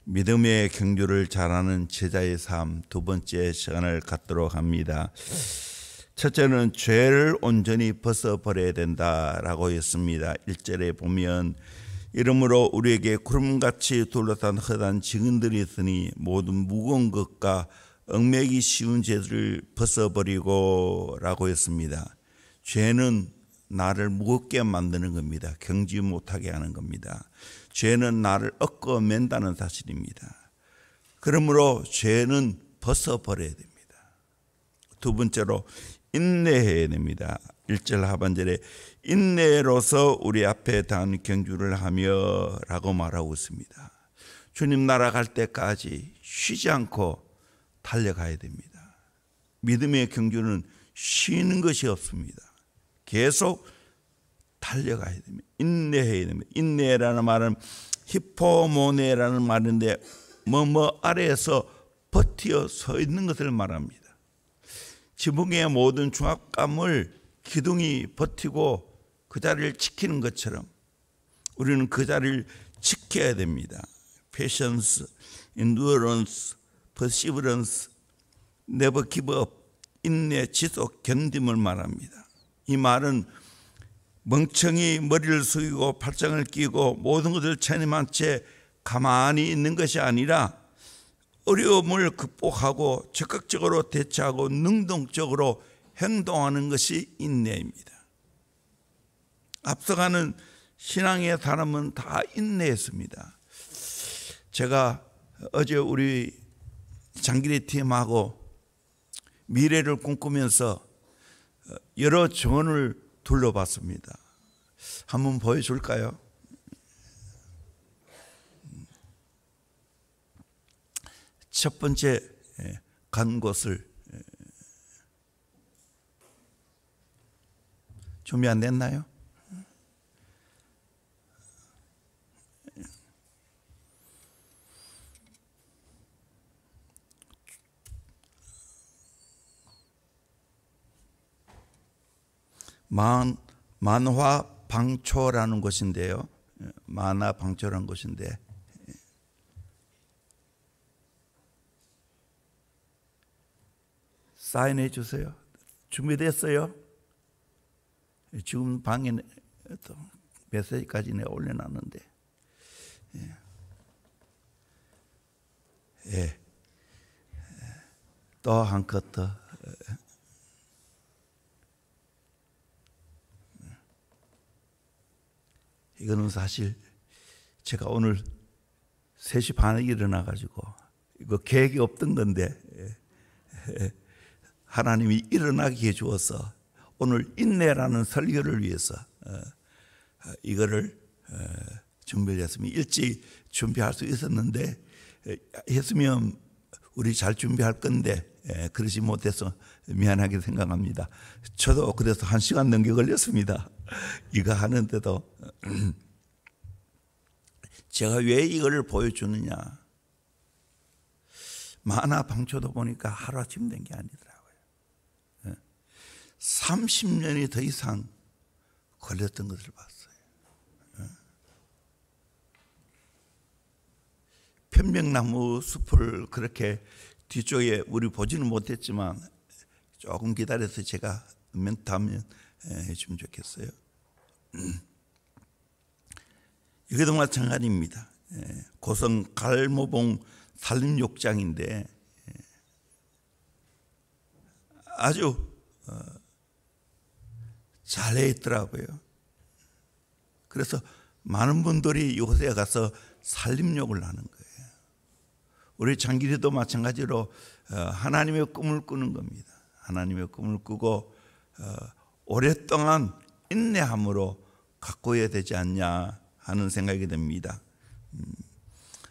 믿음의 경주를 잘하는 제자의 삶 두 번째 시간을 갖도록 합니다. 첫째는 죄를 온전히 벗어버려야 된다라고 했습니다. 1절에 보면 이러므로 우리에게 구름같이 둘러싼 헛한 증인들이 있으니 모든 무거운 것과 얽매기 쉬운 죄를 벗어버리고 라고 했습니다. 죄는 나를 무겁게 만드는 겁니다. 경지 못하게 하는 겁니다. 죄는 나를 얽어 맨다는 사실입니다. 그러므로 죄는 벗어버려야 됩니다. 두 번째로 인내해야 됩니다. 1절 하반절에 인내로서 우리 앞에 단 경주를 하며 라고 말하고 있습니다. 주님 날아갈 때까지 쉬지 않고 달려가야 됩니다. 믿음의 경주는 쉬는 것이 없습니다. 계속 달려가야 됩니다. 인내해야 됩니다. 인내라는 말은 히포모네라는 말인데 뭐뭐 아래에서 버티어 서 있는 것을 말합니다. 지붕의 모든 중압감을 기둥이 버티고 그 자리를 지키는 것처럼 우리는 그 자리를 지켜야 됩니다. Patience, endurance, perseverance, never give up, 인내, 지속, 견딤을 말합니다. 이 말은 멍청이 머리를 숙이고 팔짱을 끼고 모든 것을 체념한 채 가만히 있는 것이 아니라 어려움을 극복하고 적극적으로 대처하고 능동적으로 행동하는 것이 인내입니다. 앞서가는 신앙의 사람은 다 인내했습니다. 제가 어제 우리 장기리 팀하고 미래를 꿈꾸면서 여러 정원을 둘러봤습니다. 한번 보여줄까요? 첫 번째 간 곳을 준비 안 됐나요? 만화방초라는 곳인데요. 만화방초라는 곳인데 사인해 주세요. 준비됐어요? 지금 방에 메시지까지 내가 올려놨는데 또 한 컷 더. 이거는 사실 제가 오늘 3시 반에 일어나가지고 이거 계획이 없던 건데 하나님이 일어나게 해주어서 오늘 인내라는 설교를 위해서 이거를 준비를 했습니다. 일찍 준비할 수 있었는데 했으면 우리 잘 준비할 건데 그러지 못해서 미안하게 생각합니다. 저도 그래서 1시간 넘게 걸렸습니다. 이거 하는데도 제가 왜 이거를 보여주느냐, 만화방초도 보니까 하루아침 된 게 아니더라고요. 30년이 더 이상 걸렸던 것을 봤어요. 편백나무 숲을 그렇게 뒤쪽에 우리 보지는 못했지만 조금 기다려서 제가 멘트 하면 해주면 좋겠어요. 이것도 마찬가지입니다. 고성 갈모봉 산림욕장인데 아주 잘 해 있더라고요. 그래서 많은 분들이 이곳에 가서 산림욕을 하는 거예요. 우리 장기리도 마찬가지로 하나님의 꿈을 꾸는 겁니다. 하나님의 꿈을 꾸고 오랫동안 인내함으로 가꿔야 되지 않냐 하는 생각이 듭니다.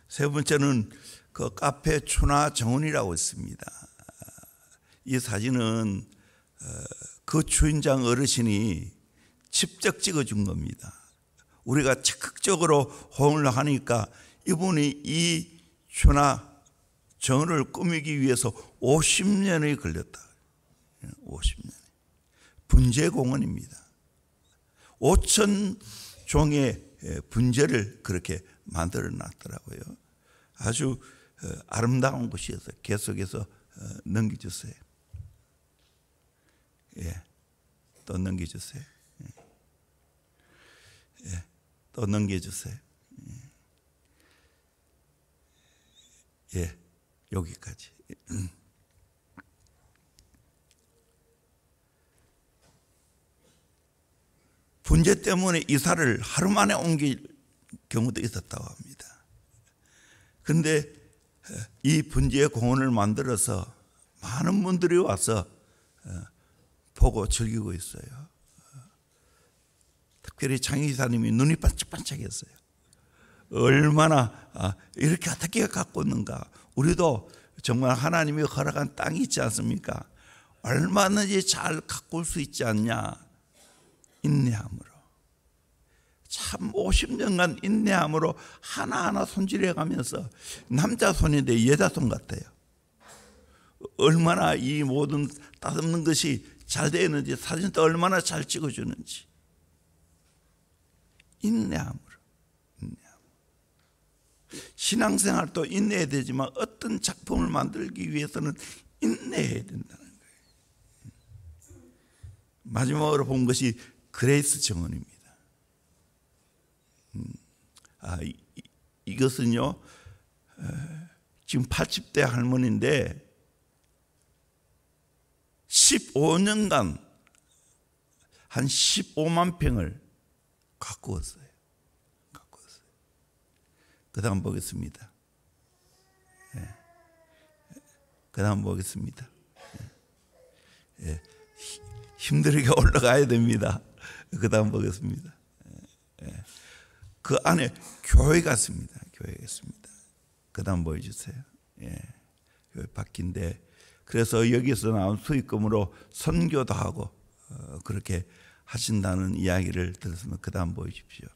세 번째는 그 카페 추나 정원이라고 있습니다. 이 사진은 그 주인장 어르신이 직접 찍어준 겁니다. 우리가 적극적으로 호응을 하니까 이분이 이 추나 정원을 꾸미기 위해서 50년이 걸렸다. 50년. 분재공원입니다. 5,000종의 분재를 그렇게 만들어 놨더라고요. 아주 아름다운 것이어서 계속해서 넘겨주세요. 예, 또 넘겨주세요. 예, 또 넘겨주세요. 예, 여기까지. 분재 때문에 이사를 하루 만에 옮길 경우도 있었다고 합니다. 그런데 이 분재 공원을 만들어서 많은 분들이 와서 보고 즐기고 있어요. 특별히 장의사님이 눈이 반짝반짝했어요. 얼마나 이렇게 어떻게 갖고 있는가. 우리도 정말 하나님이 허락한 땅이 있지 않습니까? 얼마든지 잘 가꿀 수 있지 않냐. 인내함으로. 참 50년간 인내함으로 하나하나 손질해 가면서 남자 손인데 여자 손 같아요. 얼마나 이 모든 따듬는 것이 잘 되는지, 사진도 얼마나 잘 찍어주는지. 인내함으로. 신앙생활도 인내해야 되지만 어떤 작품을 만들기 위해서는 인내해야 된다는 거예요. 마지막으로 본 것이 그레이스 정원입니다. 이것은요, 지금 80대 할머니인데 15년간 한 15만 평을 가꾸었어요. 그 다음 보겠습니다. 그 다음 보겠습니다. 힘들게 올라가야 됩니다. 그 다음 보겠습니다. 그 안에 교회가 있습니다. 교회가 있습니다. 그 다음 보여주세요. 교회 바뀐데, 그래서 여기서 나온 수익금으로 선교도 하고 그렇게 하신다는 이야기를 들었으면 그 다음 보여주십시오.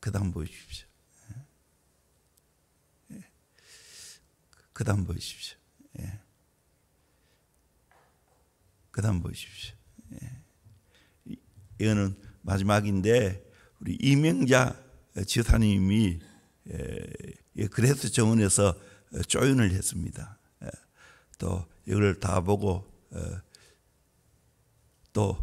그 다음 보여주십시오. 그 다음 보여주십시오. 그 다음 보여주십시오. 이거는 마지막인데, 우리 이명자 지사님이 그레이스 정원에서 조연을 했습니다. 또 이걸 다 보고 또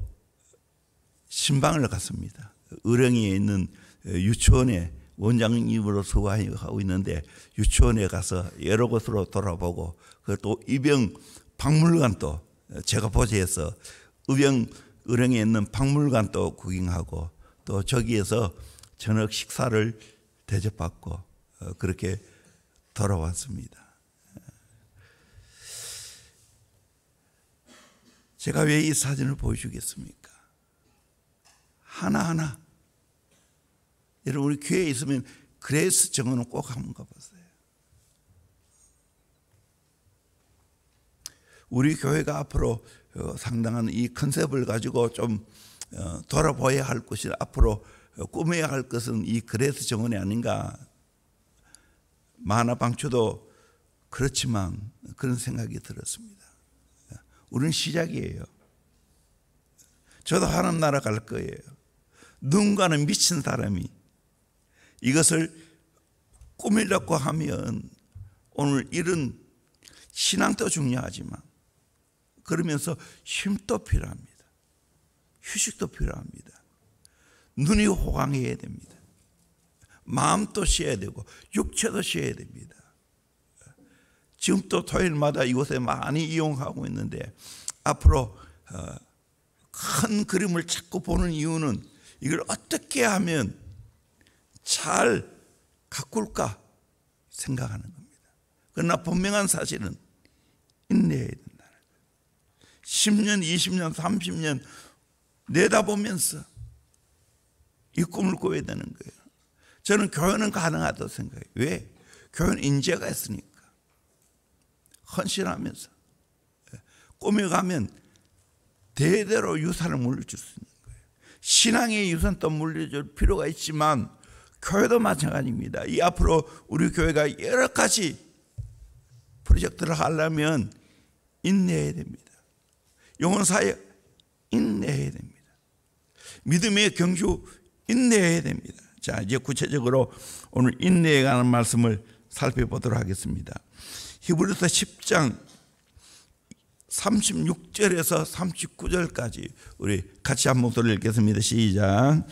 신방을 갔습니다. 의령에 있는 유치원에 원장님으로 수고하고 있는데, 유치원에 가서 여러 곳으로 돌아보고, 또 입영 박물관도 제가 보좌해서 의령에 있는 박물관도 구경하고, 또 저기에서 저녁 식사를 대접받고 그렇게 돌아왔습니다. 제가 왜 이 사진을 보여주겠습니까? 하나하나. 여러분, 우리 교회에 있으면 그레이스 정원은 꼭 한번 가보세요. 우리 교회가 앞으로 상당한 이 컨셉을 가지고 좀 돌아봐야 할 것이, 앞으로 꾸며야 할 것은 이 그레이스 정원이 아닌가. 만화방초도 그렇지만 그런 생각이 들었습니다. 우리는 시작이에요. 저도 하나님 나라 갈 거예요. 누군가는 미친 사람이 이것을 꾸미려고 하면, 오늘 이런 신앙도 중요하지만 그러면서 쉼도 필요합니다. 휴식도 필요합니다. 눈이 호강해야 됩니다. 마음도 쉬어야 되고 육체도 쉬어야 됩니다. 지금 또 토요일마다 이곳에 많이 이용하고 있는데, 앞으로 큰 그림을 자꾸 보는 이유는 이걸 어떻게 하면 잘 가꿀까 생각하는 겁니다. 그러나 분명한 사실은 인내해야 된다는 거예요. 10년, 20년, 30년 내다보면서 이 꿈을 꿔야 되는 거예요. 저는 교회는 가능하다고 생각해요. 왜? 교회는 인재가 있으니까. 헌신하면서 꾸며가면 대대로 유산을 물려줄 수 있는 거예요. 신앙의 유산도 물려줄 필요가 있지만 교회도 마찬가지입니다. 이 앞으로 우리 교회가 여러 가지 프로젝트를 하려면 인내해야 됩니다. 영혼사역 인내해야 됩니다. 믿음의 경주 인내해야 됩니다. 자, 이제 구체적으로 오늘 인내에 관한 말씀을 살펴보도록 하겠습니다. 히브리서 10장 36절에서 39절까지 우리 같이 한 목소리를 읽겠습니다. 시작.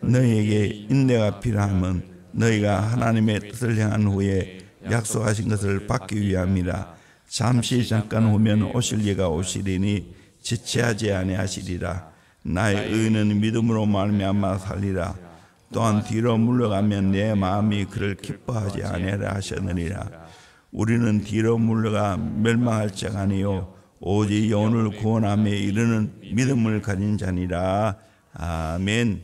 너희에게 인내가 필요함은 너희가 하나님의 뜻을 행한 후에 약속하신 것을 받기 위함이라. 잠시 잠깐 후면 오실 이가 오시리니 지체하지 아니하시리라. 나의 의는 믿음으로 말미암아 살리라. 또한 뒤로 물러가면 내 마음이 그를 기뻐하지 아니하라 하셨느니라. 우리는 뒤로 물러가 멸망할 자가 아니요 오직 영혼을 구원함에 이르는 믿음을 가진 자니라. 아멘.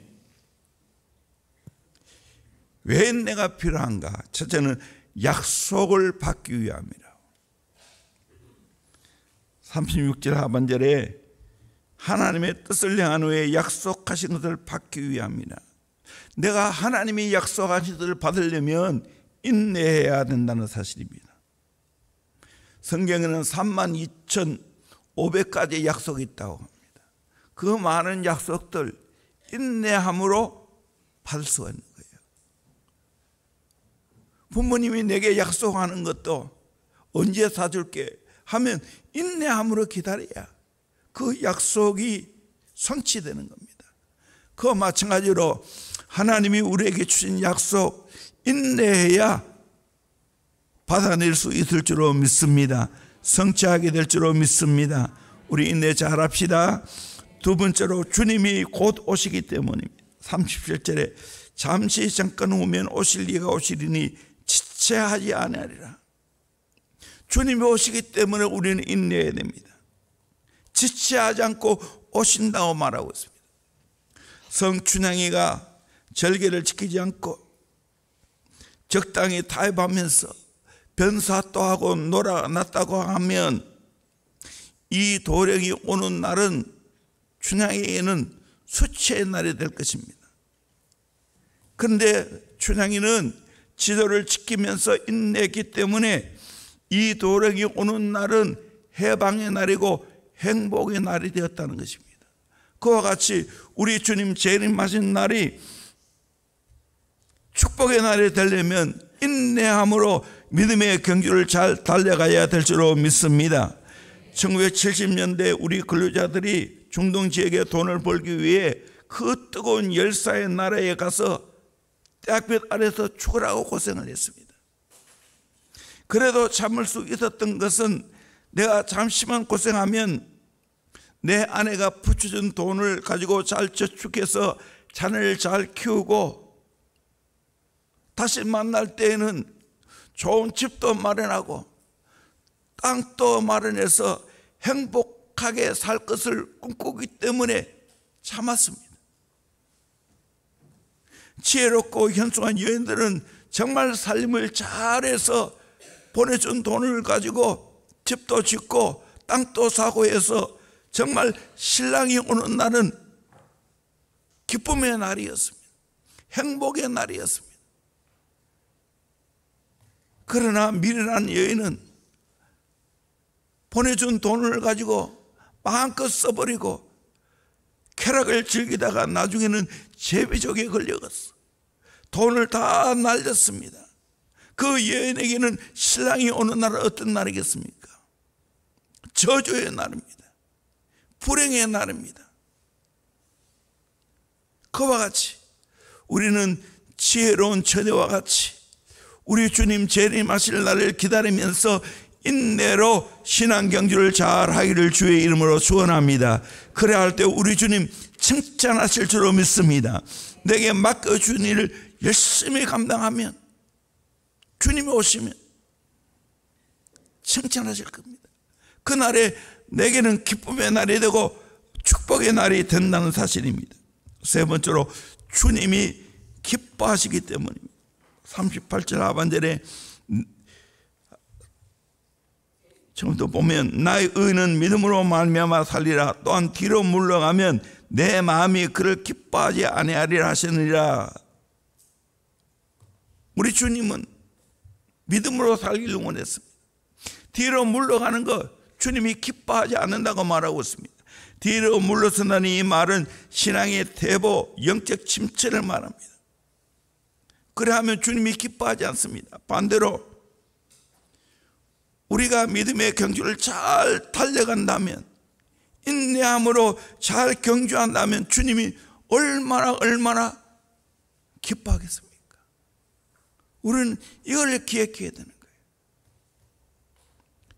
왜 인내가 필요한가? 첫째는 약속을 받기 위함이라. 36절 하반절에 하나님의 뜻을 향한 후에 약속하신 것을 받기 위함이라. 내가 하나님이 약속하신 것을 받으려면 인내해야 된다는 사실입니다. 성경에는 32,500가지 약속이 있다고 합니다. 그 많은 약속들 인내함으로 받을 수가 있는 거예요. 부모님이 내게 약속하는 것도 언제 사줄게 하면 인내함으로 기다려야 그 약속이 성취되는 겁니다. 그와 마찬가지로 하나님이 우리에게 주신 약속 인내해야 받아낼 수 있을 줄로 믿습니다. 성취하게 될 줄로 믿습니다. 우리 인내 잘합시다. 두 번째로 주님이 곧 오시기 때문입니다. 37절에 잠시 잠깐 후면 오실 이가 오시리니 지체하지 아니하리라. 주님이 오시기 때문에 우리는 인내해야 됩니다. 지체하지 않고 오신다고 말하고 있습니다. 성춘향이가 절개를 지키지 않고 적당히 타협하면서 변사또 하고 놀아났다고 하면 이 도령이 오는 날은 춘향이에게는 수치의 날이 될 것입니다. 그런데 춘향이는 지도를 지키면서 인내했기 때문에 이 도령이 오는 날은 해방의 날이고 행복의 날이 되었다는 것입니다. 그와 같이 우리 주님 재림하신 날이 축복의 날이 되려면 인내함으로 믿음의 경주를 잘 달려가야 될 줄로 믿습니다. 1970년대 우리 근로자들이 중동 지역에 돈을 벌기 위해 그 뜨거운 열사의 나라에 가서 떼약볕 아래서 죽으라고 고생을 했습니다. 그래도 참을 수 있었던 것은 내가 잠시만 고생하면 내 아내가 붙여준 돈을 가지고 잘 저축해서 자녀를 잘 키우고 다시 만날 때에는 좋은 집도 마련하고 땅도 마련해서 행복하게 살 것을 꿈꾸기 때문에 참았습니다. 지혜롭고 현숙한 여인들은 정말 살림을 잘해서 보내준 돈을 가지고 집도 짓고 땅도 사고 해서 정말 신랑이 오는 날은 기쁨의 날이었습니다. 행복의 날이었습니다. 그러나 미련한 여인은 보내준 돈을 가지고 마음껏 써버리고 쾌락을 즐기다가 나중에는 제비족에 걸려갔어. 돈을 다 날렸습니다. 그 여인에게는 신랑이 오는 날은 어떤 날이겠습니까? 저주의 날입니다. 불행의 날입니다. 그와 같이 우리는 지혜로운 처녀와 같이 우리 주님 재림하실 날을 기다리면서 인내로 신앙 경주를 잘 하기를 주의 이름으로 축원합니다. 그래야 할 때 우리 주님 칭찬하실 줄로 믿습니다. 내게 맡겨준 일을 열심히 감당하면 주님이 오시면 칭찬하실 겁니다. 그날에 내게는 기쁨의 날이 되고 축복의 날이 된다는 사실입니다. 세 번째로 주님이 기뻐하시기 때문입니다. 38절 하반절에 처음부터 보면 나의 의는 믿음으로 말미암아 살리라. 또한 뒤로 물러가면 내 마음이 그를 기뻐하지 아니하리라 하시느니라. 우리 주님은 믿음으로 살기를 원했습니다. 뒤로 물러가는 것 주님이 기뻐하지 않는다고 말하고 있습니다. 뒤로 물러선다는 이 말은 신앙의 퇴보, 영적 침체를 말합니다. 그래 하면 주님이 기뻐하지 않습니다. 반대로 우리가 믿음의 경주를 잘 달려간다면, 인내함으로 잘 경주한다면 주님이 얼마나 기뻐하겠습니까? 우리는 이걸 기억해야 되는 거예요.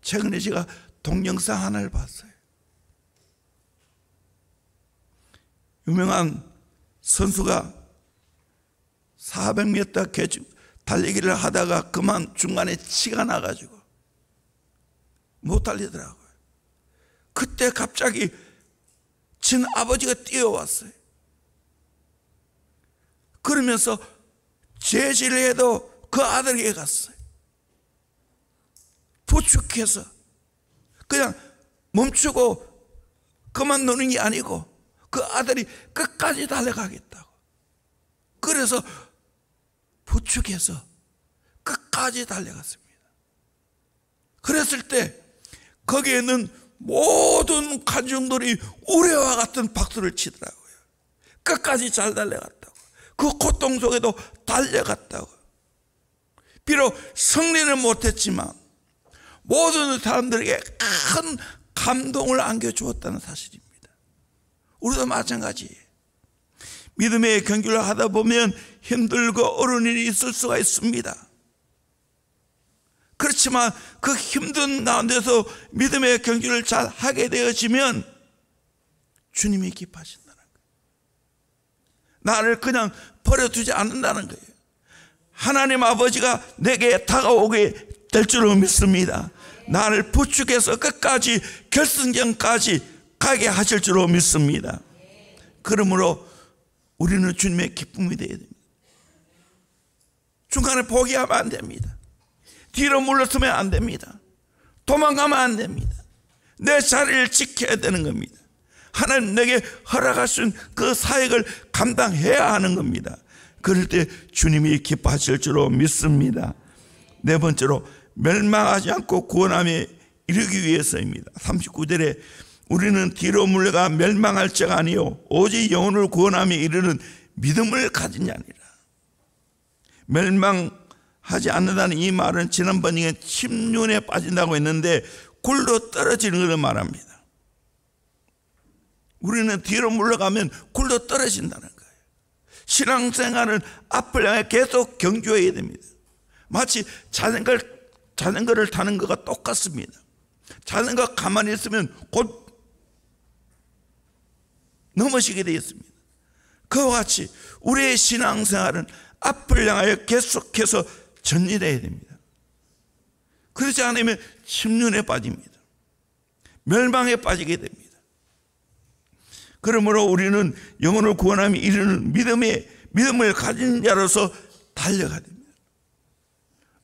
최근에 제가 동영상 하나를 봤어요. 유명한 선수가 400m 달리기를 하다가 그만 중간에 치가 나가지고 못 달리더라고요. 그때 갑자기 친 아버지가 뛰어왔어요. 그러면서 제지를 해도 그 아들에게 갔어요. 부축해서 그냥 멈추고 그만 노는 게 아니고 그 아들이 끝까지 달려가겠다고. 그래서 부축해서 끝까지 달려갔습니다. 그랬을 때 거기에는 모든 관중들이 우레와 같은 박수를 치더라고요. 끝까지 잘 달려갔다고. 그 고통 속에도 달려갔다고. 비록 승리는 못했지만 모든 사람들에게 큰 감동을 안겨주었다는 사실입니다. 우리도 마찬가지예요. 믿음의 경주를 하다 보면 힘들고 어려운 일이 있을 수가 있습니다. 그렇지만 그 힘든 가운데서 믿음의 경주를 잘 하게 되어지면 주님이 기뻐하신다는 거예요. 나를 그냥 버려두지 않는다는 거예요. 하나님 아버지가 내게 다가오게 될 줄로 믿습니다. 나를 부축해서 끝까지 결승전까지 가게 하실 줄로 믿습니다. 그러므로 우리는 주님의 기쁨이 되어야 됩니다. 중간에 포기하면 안 됩니다. 뒤로 물러서면 안 됩니다. 도망가면 안 됩니다. 내 자리를 지켜야 되는 겁니다. 하나님 내게 허락하신 그 사역을 감당해야 하는 겁니다. 그럴 때 주님이 기뻐하실 줄로 믿습니다. 네 번째로 멸망하지 않고 구원함에 이르기 위해서입니다. 39절에 우리는 뒤로 물러가 멸망할 자가 아니요 오직 영혼을 구원함에 이르는 믿음을 가진 자니라. 멸망하지 않는다는 이 말은 지난번에 침륜에 빠진다고 했는데 굴러 떨어지는 것을 말합니다. 우리는 뒤로 물러가면 굴러 떨어진다는 거예요. 신앙생활은 앞을 향해 계속 경주해야 됩니다. 마치 자전거를 타는 것과 똑같습니다. 자전거 가만히 있으면 곧 넘어지게 되어 있습니다. 그와 같이 우리의 신앙생활은 앞을 향하여 계속해서 전진해야 됩니다. 그렇지 않으면 침륜에 빠집니다. 멸망에 빠지게 됩니다. 그러므로 우리는 영혼을 구원함에 이르는 믿음을 가진 자로서 달려가야 됩니다.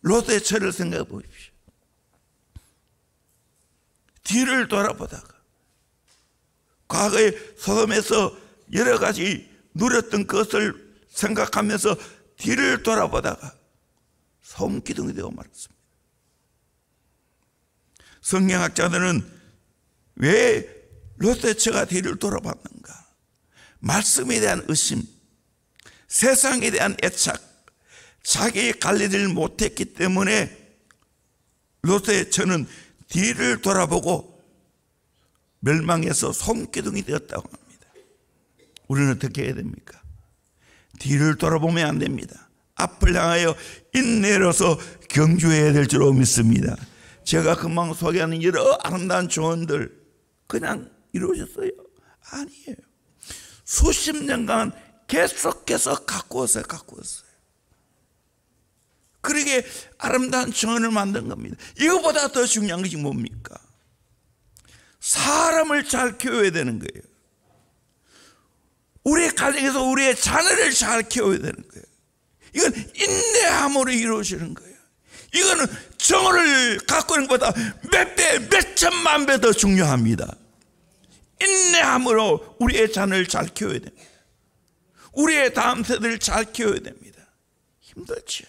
롯의 처를 생각해 보십시오. 뒤를 돌아보다가 과거에 소돔에서 여러 가지 누렸던 것을 생각하면서 뒤를 돌아보다가 소음기둥이 되고 말았습니다. 성경학자들은 왜 롯의 처가 뒤를 돌아봤는가? 말씀에 대한 의심, 세상에 대한 애착, 자기 관리를 못했기 때문에 롯의 처는 뒤를 돌아보고 멸망해서 소음기둥이 되었다고 합니다. 우리는 어떻게 해야 됩니까? 뒤를 돌아보면 안 됩니다. 앞을 향하여 인내로서 경주해야 될 줄로 믿습니다. 제가 금방 소개하는 여러 아름다운 조언들 그냥 이루어졌어요? 아니에요. 수십 년간 계속해서 가꾸었어요. 그러게 아름다운 정원을 만든 겁니다. 이거보다 더 중요한 것이 뭡니까? 사람을 잘 키워야 되는 거예요. 우리의 가정에서 우리의 자녀를 잘 키워야 되는 거예요. 이건 인내함으로 이루어지는 거예요. 이거는 정원을 가꾸는 것보다 몇 배, 몇 천만 배 더 중요합니다. 인내함으로 우리의 자녀를 잘 키워야 됩니다. 우리의 다음 세대를 잘 키워야 됩니다. 힘들지요.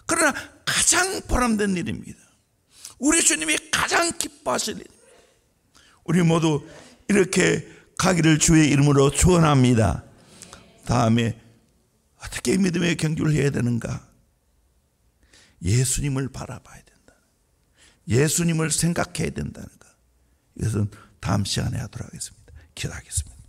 그러나 가장 보람된 일입니다. 우리 주님이 가장 기뻐하실 일입니다. 우리 모두 이렇게 가기를 주의 이름으로 축원합니다. 다음에 어떻게 믿음의 경주를 해야 되는가? 예수님을 바라봐야 된다. 예수님을 생각해야 된다는 것. 이것은 다음 시간에 하도록 하겠습니다. 기도하겠습니다.